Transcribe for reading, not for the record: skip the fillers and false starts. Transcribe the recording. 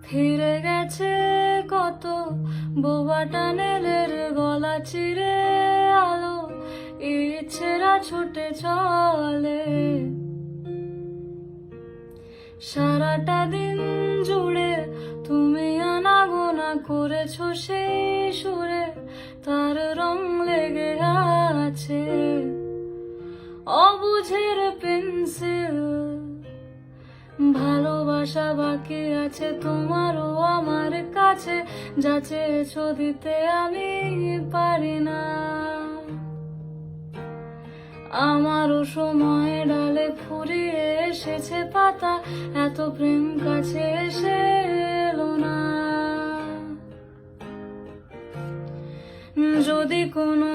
ফিরে গেছে কত বোবা টানেলের গলা চিরে আলো ইচ্ছেরা ছুটে চলে। সারাটা দিন জুড়ে তুমি আনাগোনা করেছো সেই সুরে, তার রং লেগে আছে অবুঝের পেন্সিল। ভালোবাসা বাকি আছে তোমারও আমার কাছে, যা চেয়েছো দিতে আমি পারি না। আমারও সময় ডালে ফুরিয়ে এসেছে পাতা, এত প্রেম কাছে এসে এলো না। যদি কোনো